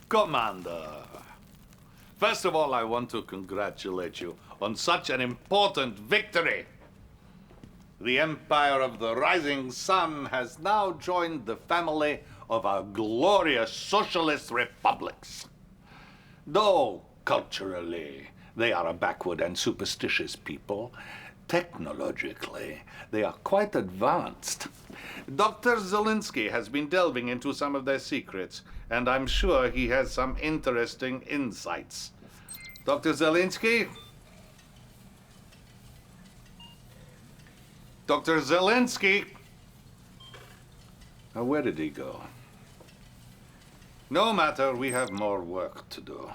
Commander, first of all, I want to congratulate you on such an important victory. The Empire of the Rising Sun has now joined the family of our glorious socialist republics. Though, culturally, they are a backward and superstitious people, technologically, they are quite advanced. Dr. Zelensky has been delving into some of their secrets, and I'm sure he has some interesting insights. Dr. Zelensky? Dr. Zelensky? Now, where did he go? No matter, we have more work to do.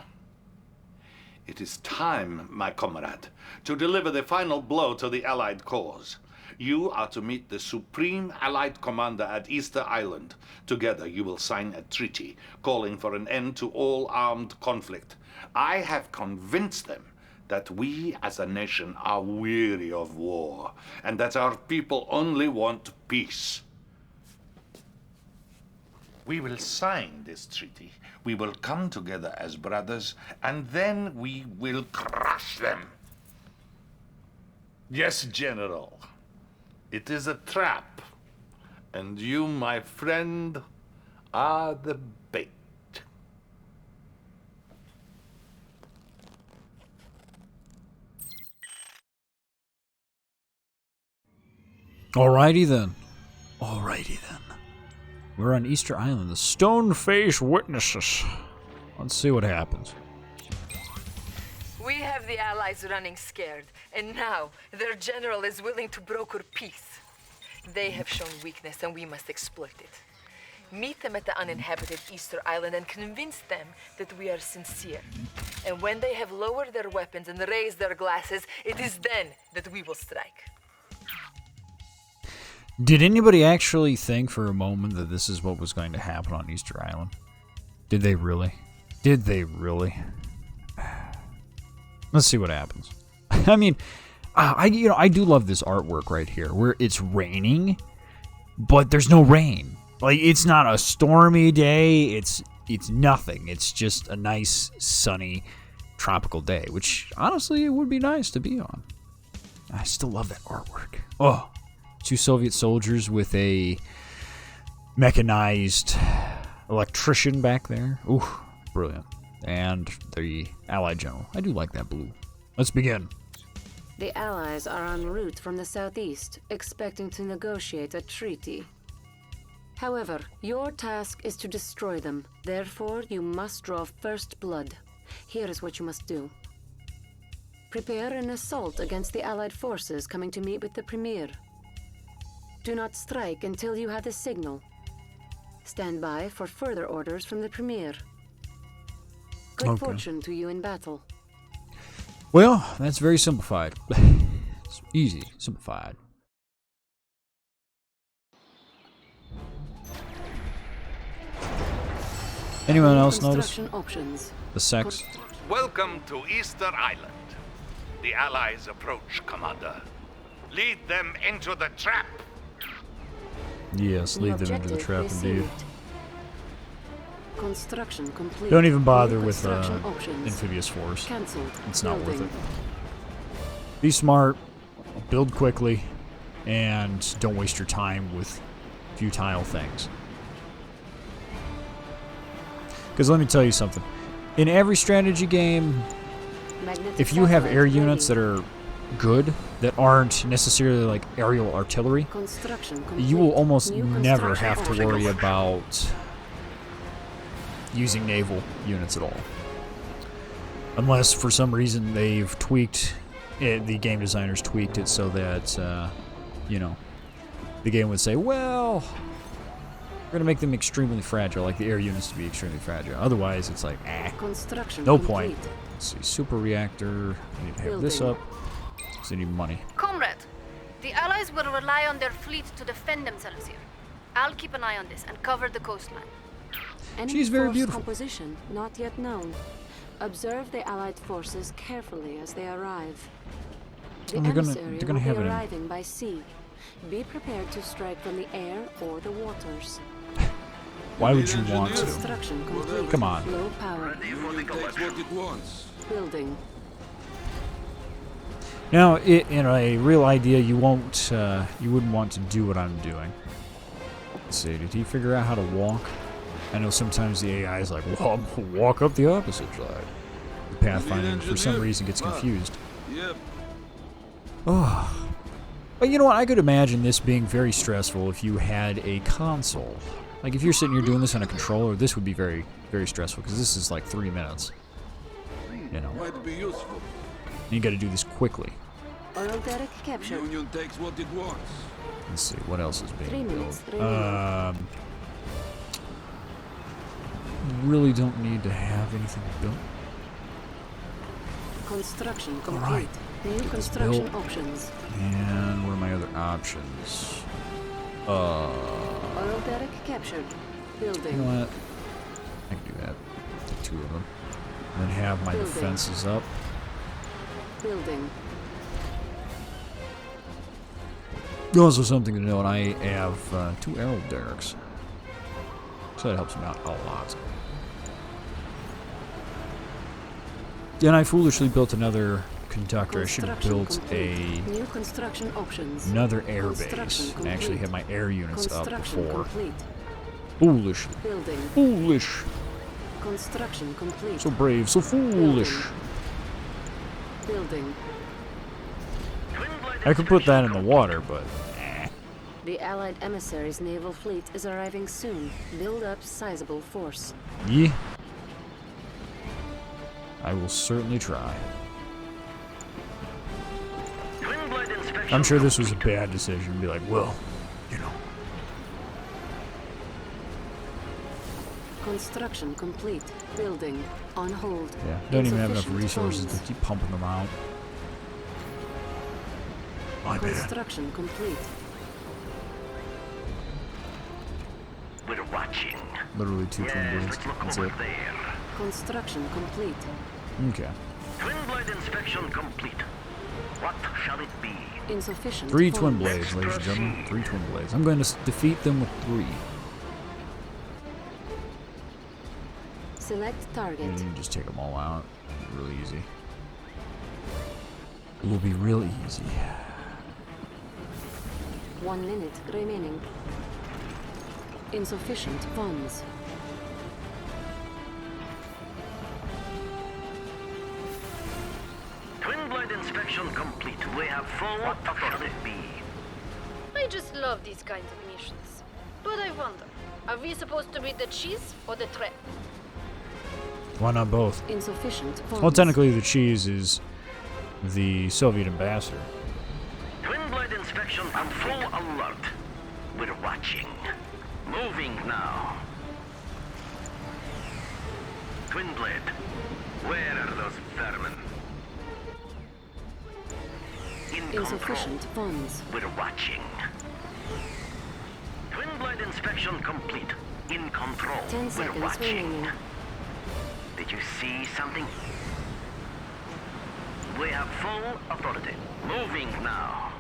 It is time, my comrade, to deliver the final blow to the Allied cause. You are to meet the Supreme Allied Commander at Easter Island. Together you will sign a treaty calling for an end to all armed conflict. I have convinced them that we as a nation are weary of war, and that our people only want peace. We will sign this treaty. We will come together as brothers, and then we will crush them. Yes, General. It is a trap. And you, my friend, are the bait. Alrighty then. We're on Easter Island, the Stone-Faced Witnesses. Let's see what happens. We have the Allies running scared, and now their general is willing to broker peace. They have shown weakness, and we must exploit it. Meet them at the uninhabited Easter Island and convince them that we are sincere. And when they have lowered their weapons and raised their glasses, it is then that we will strike. Did anybody actually think for a moment that this is what was going to happen on Easter Island? Did they really? Let's see what happens. I mean, I do love this artwork right here, where it's raining, but there's no rain. Like, it's not a stormy day. It's nothing. It's just a nice, sunny, tropical day, which honestly it would be nice to be on. I still love that artwork. Oh. 2 Soviet soldiers with a mechanized electrician back there. Ooh, brilliant. And the Allied general. I do like that blue. Let's begin. The Allies are en route from the southeast, expecting to negotiate a treaty. However, your task is to destroy them. Therefore, you must draw first blood. Here is what you must do. Prepare an assault against the Allied forces coming to meet with the Premier. Do not strike until you have the signal. Stand by for further orders from the Premier. Good fortune to you in battle. Well, that's very simplified. It's easy, simplified. Anyone else notice the sex? Welcome to Easter Island. The Allies approach, Commander. Lead them into the trap. Yes, lead them into the trap indeed. Construction complete. Don't even bother with amphibious force. It's not worth it. Be smart, build quickly, and don't waste your time with futile things. Because let me tell you something. In every strategy game, if you have air units that are good, that aren't necessarily like aerial artillery, you will almost never have to worry about using naval units at all. Unless for some reason they've tweaked it, the game designers tweaked it so that, you know, the game would say, well, we're going to make them extremely fragile, like the air units to be extremely fragile. Otherwise, it's like, no point. Let's see, super reactor, I need to have this up. They need money. Comrade, the Allies will rely on their fleet to defend themselves here. I'll keep an eye on this and cover the coastline. She's very beautiful. Composition not yet known. Observe the Allied forces carefully as they arrive. The emissary will be arriving by sea. Be prepared to strike from the air or the waters. Why would you want to? Construction complete. Come on. Low power. Union takes what it wants. Building. Now, in a real idea, you wouldn't want to do what I'm doing. Let's see, did he figure out how to walk? I know sometimes the AI is like, well, walk up the opposite side. The pathfinding, for some reason, gets confused. Yep. Oh. But you know what? I could imagine this being very stressful if you had a console. Like, if you're sitting here doing this on a controller, this would be very, very stressful, because this is like 3 minutes. You know, Might be useful. you got to do this quickly. Oil derrick captured. Union takes what it wants. Let's see, what else is 3 being minutes built? remaining. Really don't need to have anything built. Construction complete. Alright. New this construction built. options. And what are my other options? Oil derrick captured. You Building. know what? I can do that. Take 2 of them. And then have my Building. defenses up. Building. Also something to note, I have 2 arrow derricks. So that helps me out a lot. And I foolishly built another conductor. I should have built New construction options. another air base Construction and actually complete. have my air units up Construction before. complete. Foolishly. Building. Foolish. Construction complete. So brave, so foolish. Building. I could put that in the water, but The Allied emissary's naval fleet is arriving soon. Build up sizable force. yeah. I will certainly try. I'm sure this was a bad decision. Be like, well, you know. Construction complete. Building. On hold. Yeah, don't even have enough Insufficient resources funds. to keep pumping them out. My bad. Construction complete. We're watching. Literally 2 twin blades. Let's look That's over it. there. Construction complete. Okay. Twin blade inspection complete. What shall it be? Insufficient 3 funds. twin blades, ladies and gentlemen. 3 twin blades. I'm going to defeat them with 3. Select target. And you can just take them all out. Really easy. It will be real easy. 1 minute remaining. Insufficient funds. Twin blade inspection complete. We have full. What shall it be? I just love these kinds of missions. But I wonder, are we supposed to be the cheese or the trap? Why not both? Insufficient funds. Well, technically, the cheese is the Soviet ambassador. Twin blade inspection on full alert. We're watching. Moving now. Twin blade. Where are those vermin? In control. Insufficient funds. We're watching. Twin blade inspection complete. In control. 10 We're seconds watching. remaining. Did you see something? We have full authority. Moving now.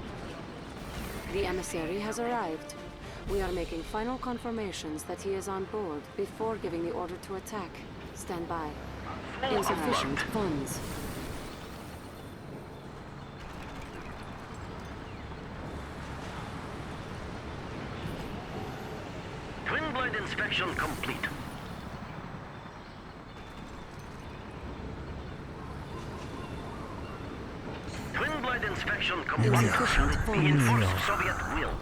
The emissary has arrived. We are making final confirmations that he is on board before giving the order to attack. Stand by. Full Insufficient alert. funds. Twin blade inspection complete. Twin blade inspection complete. Insufficient funds. Reinforced Soviet will.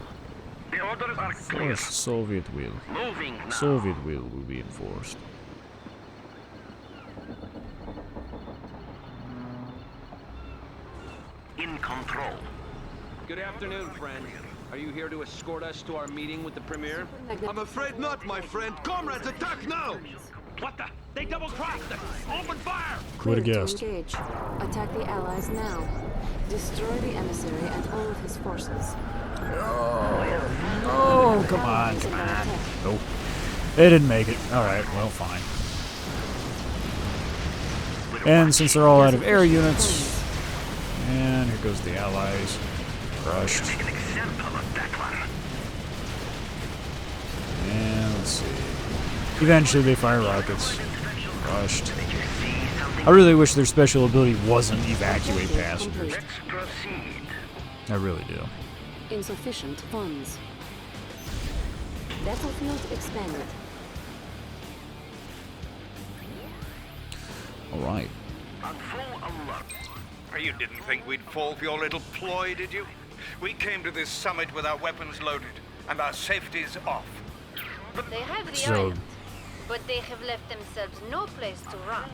The orders are clear. Yes, Soviet will. Moving now. Soviet will be enforced. In control. Good afternoon, friend. Are you here to escort us to our meeting with the Premier? I'm afraid not, my friend. Comrades, attack now! What the? They double-crossed us! Open fire! Who would have Clear to guessed? engage. Attack the Allies now. Destroy the emissary and all of his forces. Oh, come on, come on. Nope. They didn't make it. Alright, well, fine. And since they're all out of air units, and here goes the Allies. Crushed. An example of that one. And let's see. Eventually they fire rockets. Rushed. I really wish their special ability wasn't evacuate passengers. Let's proceed. I really do. Insufficient funds. Battlefield expanded. Alright. On full alert. You didn't think we'd fall for your little ploy, did you? We came to this summit with our weapons loaded and our safeties off. They have the So- island, but they have left themselves no place to run.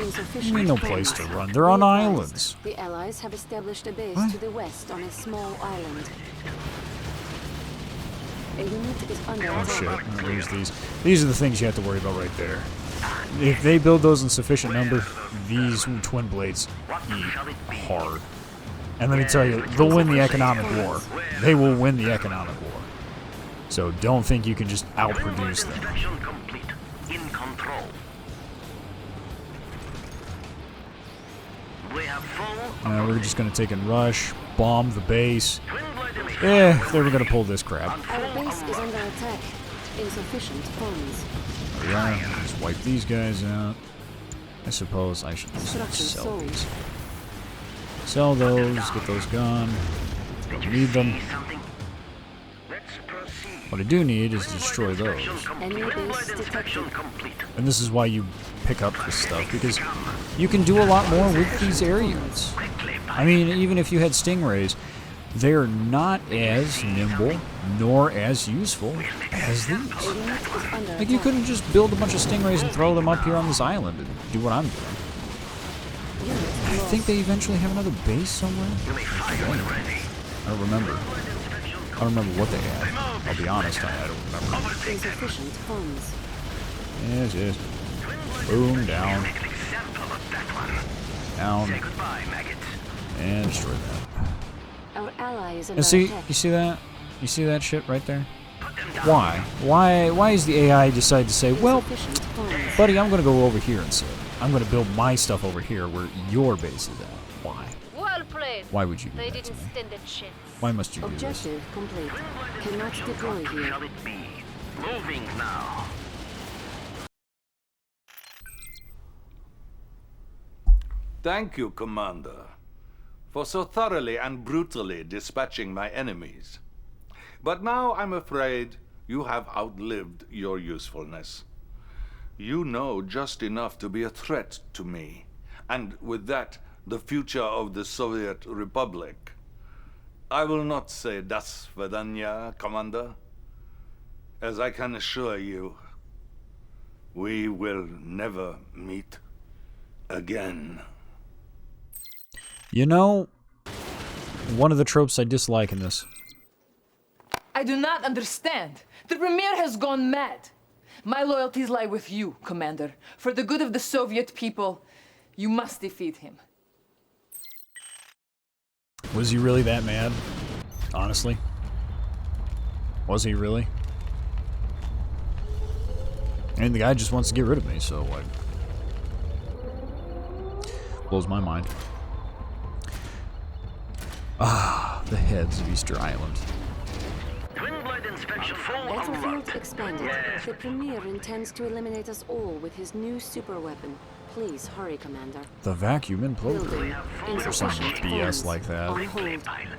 Insufficient No funds. place to run. They're on Be advised, islands. The Allies have established a base What? to the west on a small island. A unit is under Oh attack. shit. There's these. These are the things you have to worry about right there. If they build those in sufficient number, these twin blades eat hard. And let me tell you, they'll win the economic war. They will win the economic war. So don't think you can just outproduce them. Inspection complete. In control. We have full. We're just gonna take and rush, bomb the base. Twin blade inspection. They were gonna pull this crap. Our base is under attack. Insufficient funds. Yeah, just wipe these guys out. I suppose I should just Construction sell sold. these. Sell those, get those gone. Don't need them. See something? Let's proceed. What I do need is to destroy those. Enemy Twin base blade inspection detected. complete. And this is why you pick up this stuff, because you can do a lot more with these air units. I mean, even if you had Stingrays, they're not as nimble nor as useful as these. A unit is under Like, you attack. couldn't just build a bunch of Stingrays and throw them up here on this island and do what I'm doing. Unit I lost. think they eventually have another base somewhere. I don't remember. I don't remember what they had. I'll be honest, I don't remember. Insufficient funds. Yes, yes. Boom, down. Down. Goodbye, maggot. And destroy that. Our ally is under And see, attack. you see that? You see that shit right there? Why? Why is the AI decide to say, well, Insufficient funds. buddy, I'm gonna go over here and sit. I'm gonna build my stuff over here where your base is at. Why? Well played. Why would you do They that to didn't me? stand a chance. Why must you do this? Objective complete. Cannot deploy here. Shall it be? Moving now. Thank you, Commander, for so thoroughly and brutally dispatching my enemies. But now I'm afraid you have outlived your usefulness. You know just enough to be a threat to me, and with that, the future of the Soviet Republic. I will not say das Svidaniya, Commander. As I can assure you, we will never meet again. You know, one of the tropes I dislike in this. I do not understand. The Premier has gone mad. My loyalties lie with you, Commander. For the good of the Soviet people, you must defeat him. Was he really that mad? Honestly? Was he really? And the guy just wants to get rid of me, so what? Blows my mind. Ah, the heads of Easter Island. Twin blade inspection full Battlefield alert. expanded. The Premier intends to eliminate us all with his new superweapon. Please hurry, Commander. The vacuum imploder. Building. Or some Insufficient BS funds. like that. On hold. Pilot.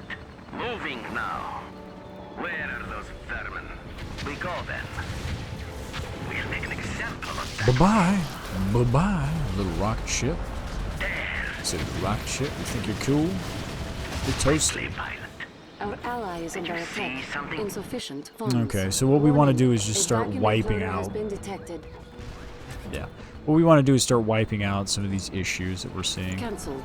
Moving now. Where are those vermin? We go then. We'll make an example of that. Bye-bye. Bye-bye, little rocket ship. Say rocket ship, you think you're cool? You're toasty. Pilot. Our ally is under you see attack. something? Insufficient funds. Okay, so what we want to do is just A start vacuum wiping imploder has out. been detected. Yeah. What we want to do is start wiping out some of these issues that we're seeing. Cancelled.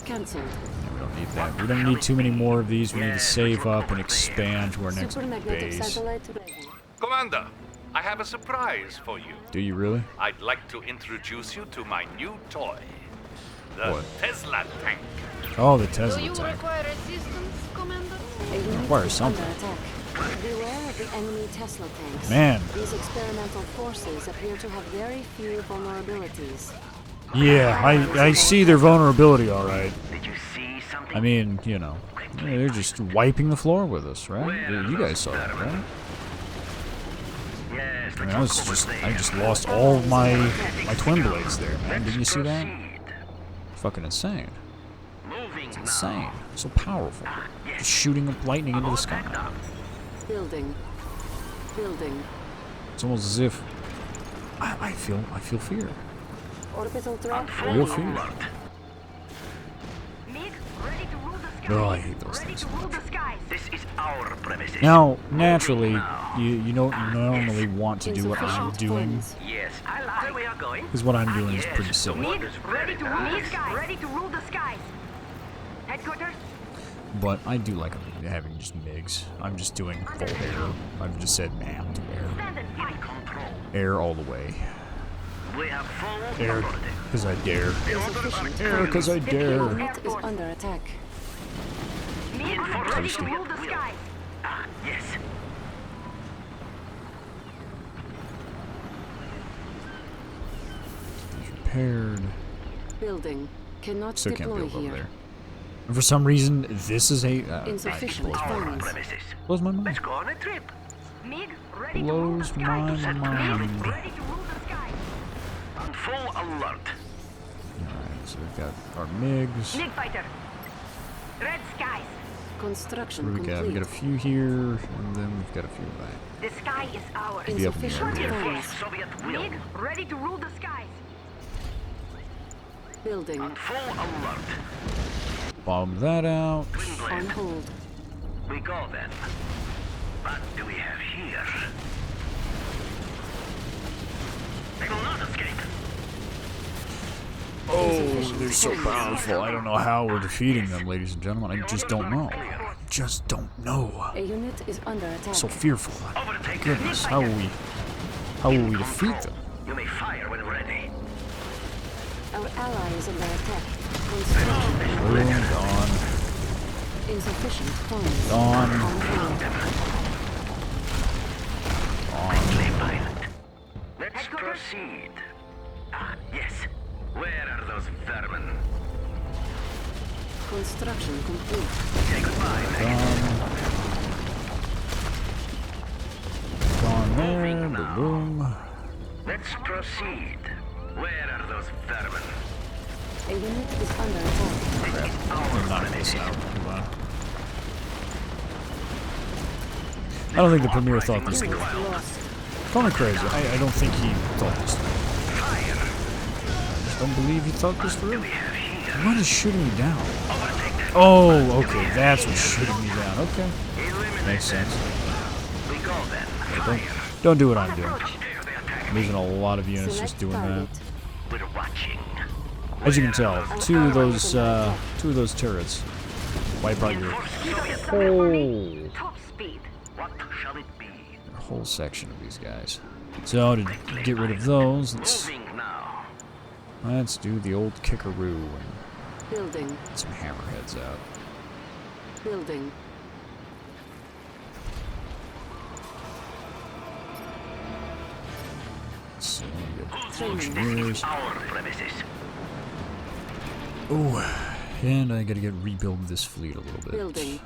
Cancelled. Yeah, we don't need that. We don't need too many more of these. We need to save up and expand to our next Supermagnetic base. satellite ready. Commander, I have a surprise for you. Do you really? I'd like to introduce you to my new toy, the What? Tesla tank. Oh, the Do Tesla you tank. require assistance, Commander? A unit Requires is something. under attack. Beware of the enemy Tesla tanks. Man. These experimental forces appear to have very few vulnerabilities. Yeah, I see their vulnerability, all right. Did you see something? I mean, you know, they're just wiping the floor with us, right? You guys saw that, right? Yes, I mean, I just lost all of my twin blades there, man. Did you see that? Fucking insane. It's insane. So powerful. Just shooting up lightning into the sky. Building. Building. It's almost as if I feel fear. Orbital threat Real ready. fear. Oh, I hate those things. This is our premises. Now, naturally, you don't normally want to do what I'm Insufficient doing, funds. Yes, I like where we are going. because what I'm doing is pretty silly. Ready to rule the skies. Ready to rule the skies. Headquarters? But I do like having just MiGs. I'm just doing full air. I've just said, man, do air. Stand and fight. Control. Air all the way. We have full Air, authority. because I dare. Insufficient Air, because I dare. Unit is under attack. Ready to rule the skies. Ah, yes. Repaired. Building. Cannot Still can't deploy build over here. there. And for some reason, this is a... Insufficient Our funds. premises. blows my mind. Let's go on a trip. MiG, ready to rule the Blows skies. my mind. Ready to rule the skies. On full alert. Alright, so we've got our MiGs. MiG fighter. Red skies. Construction We got complete. a few here, and then we've got a few back. The sky is ours. Be up in the Insufficient air. funds. Soviet will. MiG, ready to rule the skies. Building. On full alert. Bomb that out. Twin On blade. hold. We go then. What do we have here? They will not escape. Oh, they're so powerful. I don't know how we're defeating them, ladies and gentlemen. I just don't know. Just don't know. A unit is under attack. So fearful. Overtake. Goodness, how will we defeat them? You may fire when ready. Our ally is under attack. Construction. Boom, gone. Insufficient funds. Gone. On hold. Play pilot. Let's proceed. Ah, yes. Where are those vermin? Construction complete. Say goodbye, Gone there. Boom, boom. Let's proceed. Where are those vermin? A unit is under attack. We'll knock this out. Come on. I don't think the Premier thought this through. Unit lost. Call me crazy. I don't think he thought this through. I just don't believe he thought this through. What is shooting me down? Oh, okay. That's what's shooting me down. Okay. Makes sense. We go then. Don't do what I'm doing. I'm losing a lot of units just Select doing that. target. We're watching. As you can tell, two of those turrets wipe out your whole Top speed. What shall it be? section of these guys. So to get rid of those, Moving now. let's do the old kickaroo and Building. get some hammerheads out. Building. So we get Training. engineers. Our premises. Ooh, and I gotta get rebuild this fleet a little bit. Building.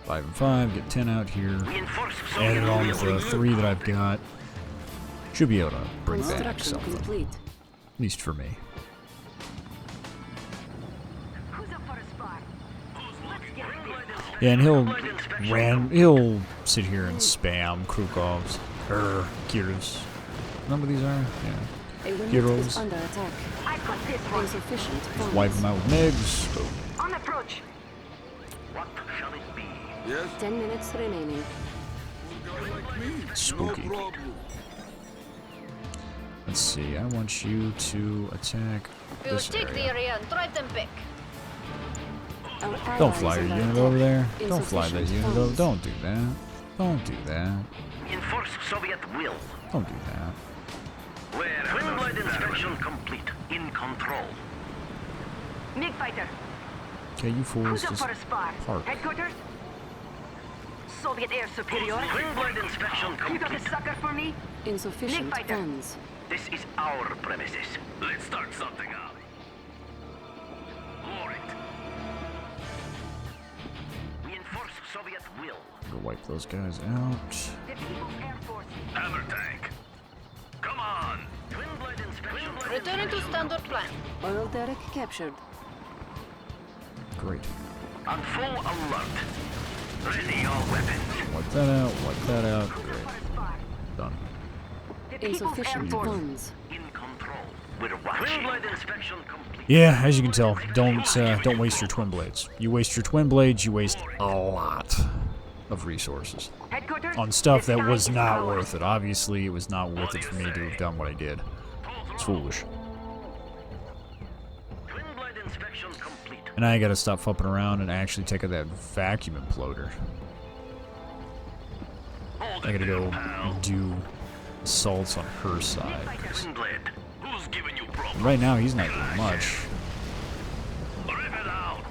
5 and 5, get 10 out here. Reinforce Add it Soviet on with the 3 that I've got. Should be able to bring back Construction something. complete. At least for me. Who's up for a spar? Let's get this. Yeah, and he'll sit here and spam Krukovs Kirovs. Remember these are? Yeah. A unit Heroes. is under attack. I've got this one. Insufficient funds. Wipe them out with MiGs. Boom. On approach. What shall it be? Yes? 10 minutes remaining. Spooky. No problem. Let's see. I want you to attack We'll this take the area. area and drive them back. Our ally Don't is fly your under unit attack. over there. Don't fly that Insufficient unit over. funds. Don't do that. Don't do that. Reinforce Soviet will. Don't do that. Where twin blade inspection complete. In control. MiG fighter. Okay, you fools Who's up just for a spar? park. Headquarters? Soviet air superiority. Twin blade inspection You got a complete. sucker for me? Insufficient MiG fighter. funds. This is our premises. Let's start something out. Lower it. Reinforce Soviet will. Go wipe those guys out. The People's Air Force. Hammer tank. Returning to standard plan. Oil derrick captured. Great. On full alert. Ready all weapons. Wipe that out. Wipe that out. Great. Done. Insufficient funds. In control. We're watching. Twin blade inspection complete. Yeah, as you can tell, don't waste your twin blades. You waste your twin blades, you waste a lot of resources on stuff that was not worth it. Obviously, it was not worth it for me to have done what I did. It's foolish. Twin blade inspection complete. And I gotta stop fucking around and actually take out that vacuum imploder. I gotta go do assaults on her side. 'Cause Twin blade. Who's giving you problems? right now, he's not doing much. Rip it out.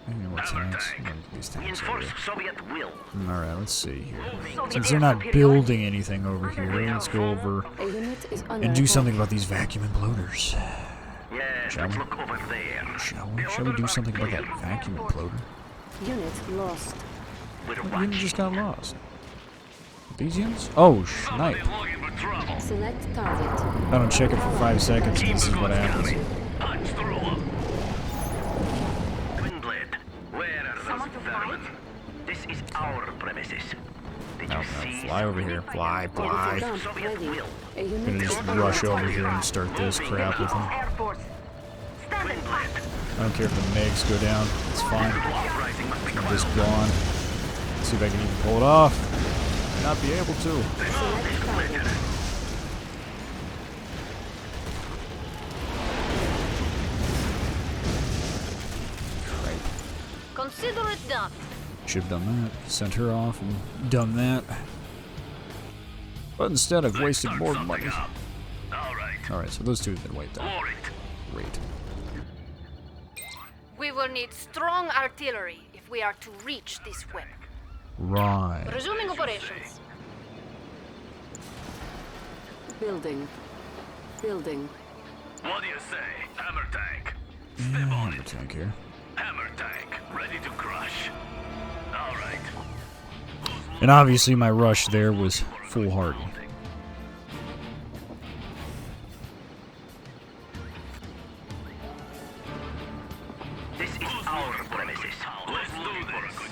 Any more tanks? These tanks over Reinforce here. Soviet will. Alright, let's see here. Since they're not building anything over here, let's go over A unit is under and do attack. something about these vacuum imploders. Yes, Shall let's we? look over there. Shall we? Shall we do something about that vacuum imploder? Unit lost. We're The unit watching. just got lost. These units? Oh, snipe. Looking for trouble. Select target. I don't check it for 5 seconds, and this is what happens. Punch through 'em. Twin blade. Where are those vermin? This is our premises. Did you see? Fly over here. Fly, Orbital fly. dump Soviet ready. will. A unit Gonna is just under rush over attack. here and start this crap with them. Twin blade. I don't care if the megs go down. It's fine. Uprising must be I'm quelled. just gone. See if I can even pull it off. May not be able to. Select target. Consider it done. Should have done that. Sent her off and done that. But instead, I've wasted more money. All right. Alright, so those two have been wiped out. War it. Great. We will need strong artillery if we are to reach this weapon. Right. Resuming operations. Building. Building. What do you say? Hammer tank. Step on Hammer it. tank here. Hammer tank. Ready to crush. All right. And obviously my rush there was foolhardy. This is our premises. Let's do this.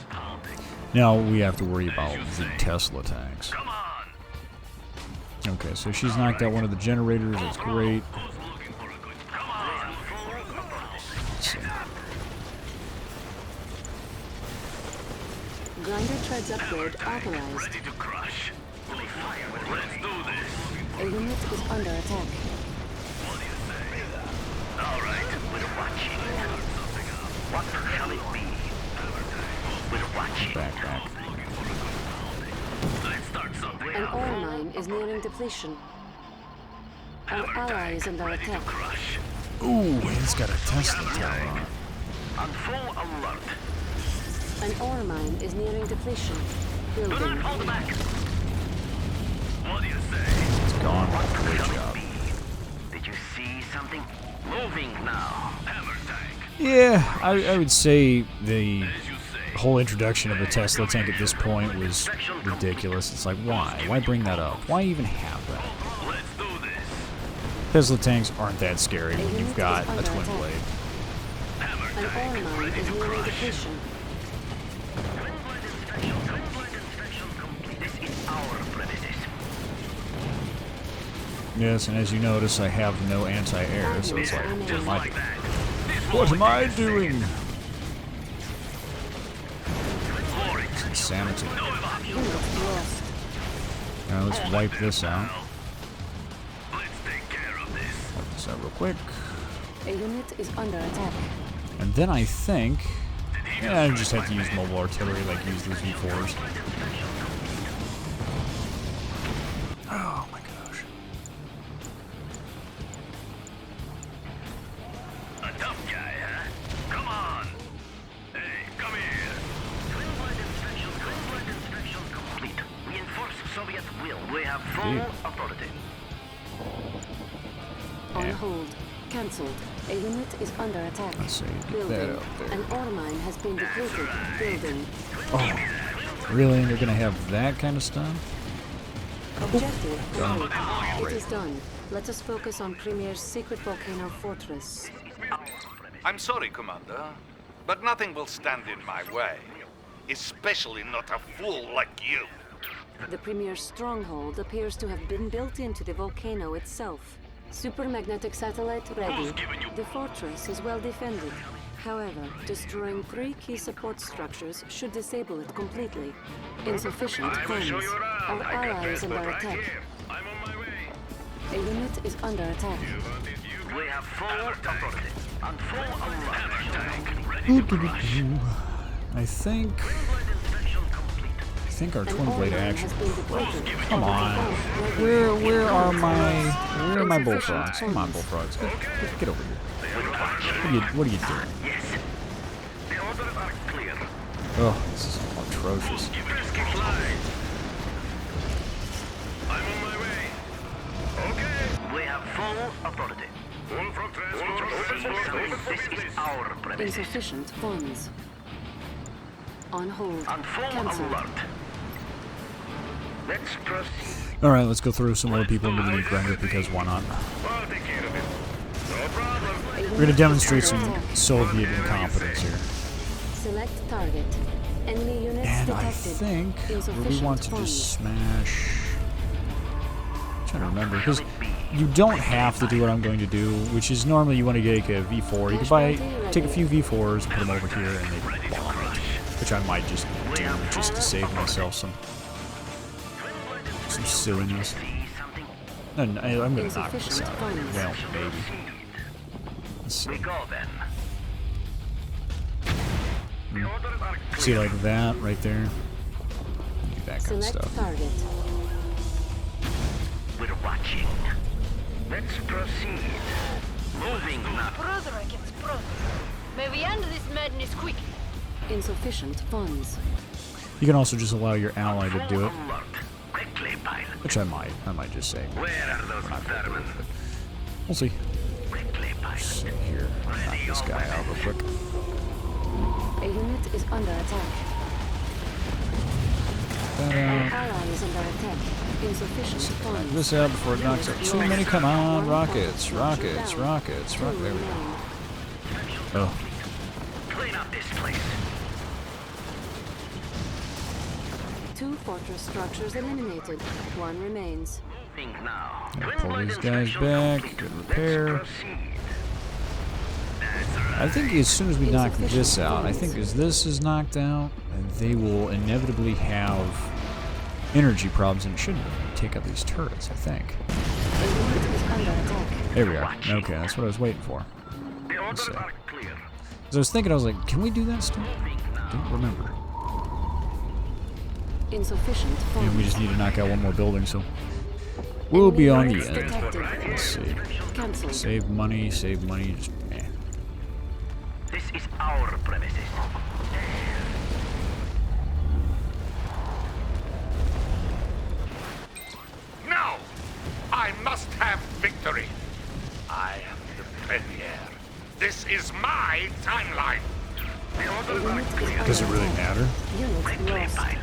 Now we have to worry about the Tesla tanks. Come on. Okay, so she's knocked out one of the generators. That's great. Who's looking for a good? Come on. Let's see. Grinder treads upgrade authorized. Ready to crush. We'll fire. Let's do this. A unit is under attack. What do you say? All right. We're watching. What shall it be? We're watching. Back, back. Let's start something. An ore mine is nearing depletion. Our ally is under attack. Crush. Ooh, he's got a Tesla tower on it. On full alert. An ore mine is nearing depletion. Do not Building. hold back. What do you say? It's gone. What Great shall job. it be? Did you see something? Moving now. Hammer tank. Yeah, I would say the As you say. whole introduction of the Tesla tank at this point was ridiculous. It's like, why? Why bring that up? Why even have that? Let's do this. Tesla tanks aren't that scary when you've got a twin blade. Hammer An ore tank. mine Ready is to nearing crush. depletion. Twin blade inspection. Twin blade inspection complete. This is our premises. Yes, and as you notice, I have no anti-air, so it's like, what am I Like doing? that. What am I doing? Glory. Insanity. Unit lost. Now let's wipe this out. Let's take care of this. Wipe this out real quick. A unit is under attack. And then I think, yeah, I just have to use mobile artillery, like use those V4s. Oh my gosh. A tough guy, huh? Come on. Hey, come here. Twin blade inspection complete. Reinforce Soviet will. We have full Indeed. authority. On Yeah. hold. Cancelled. A unit is under attack. Let's see, get that Building. out there. An ore mine has been depleted. Building. Oh, really? And they're gonna have that kind of stuff? Objective Done. complete. It Great. is done. Let us focus on Premier's secret volcano fortress. I'm sorry, Commander, but nothing will stand in my way. Especially not a fool like you. The Premier's stronghold appears to have been built into the volcano itself. Supermagnetic satellite ready. The fortress is well defended. However, destroying 3 key support structures should disable it completely. Insufficient funds. Our ally is under attack. I'm on my way. A unit is under attack. We have full authority and full alert. I think our An twin blade Orlan action. has been depleted. Come on. Where are my bullfrogs? Come on, bullfrogs. Get over here. What are you doing? Yes. The orders are clear. Oh, this is atrocious. I'm on my way. Okay. We have full authority. Full from transport. This is our premises. Insufficient funds. On hold. And full Cancelled. alert. Let's proceed. Alright, let's go throw some more people into the meat grinder because why not? I'll take care of it. No problem. We're gonna demonstrate some Soviet incompetence here. Select target. Enemy units And I detected. think where we want to just smash. I'm trying to remember because you don't have to do what I'm going to do, which is normally you want to take a V4. You can take a few V4s, put them over here, and they bomb it, which I might just do just to save myself some silliness. And I'm gonna knock this out. Well, maybe. Let's see. We go then. See, like that right there. Do that kind of Select stuff. target. We're watching. Let's proceed. Moving now. Brother against brother. May we end this madness quickly. Insufficient funds. You can also just allow your ally to do it, Alert. Quickly, pilot. which I might. I might just say. Where are those vermin? We'll see. Quickly, pilot. Sit here. Knock this guy out real quick. A unit is under attack. That Our out. ally is under attack. Insufficient Knock funds. this out before it knocks out too many. Come on, rockets, rockets, rockets, Two rockets. There we go. remain. Oh, Clean up this place. 2 fortress structures eliminated. 1 remains. Moving now. Gotta pull Twin these blade guys inspection back. complete. Good repair. Let's proceed. I think as soon as we knock this out, I think as this is knocked out, they will inevitably have energy problems and it shouldn't take up these turrets, I think. A unit is under attack. There we are. Okay, that's what I was waiting for. The orders see. are clear. Because I was thinking, I was like, can we do that still? Don't remember. Insufficient funds. And we just need to knock out one more building, so we'll be on the Units end. detected. Let's see. Cancelled. Save money, just This is our premises. No! I must have victory. I am the Premier. This is my timeline. The A orders are unit is clear. Does it under really attack. matter? Unit Quickly, lost. pilot.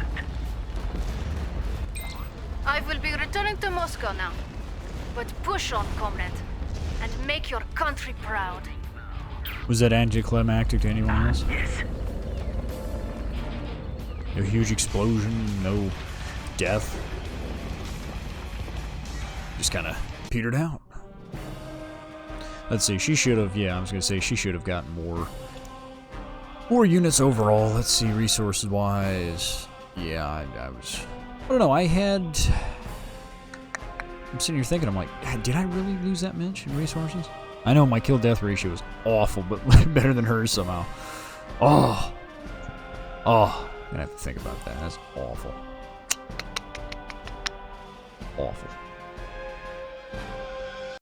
I will be returning to Moscow now. But push on, comrade. And make your country proud. Was that anticlimactic to anyone else? Yes. No huge explosion, no death. Just kind of petered out. Let's see, she should have, yeah, I was going to say she should have gotten more units overall. Let's see, resources-wise. Yeah, I don't know, I'm sitting here thinking, I'm like, did I really lose that much in resources? I know my kill-death ratio is awful, but better than hers somehow. Oh, I'm gonna have to think about that. That's awful. Awful.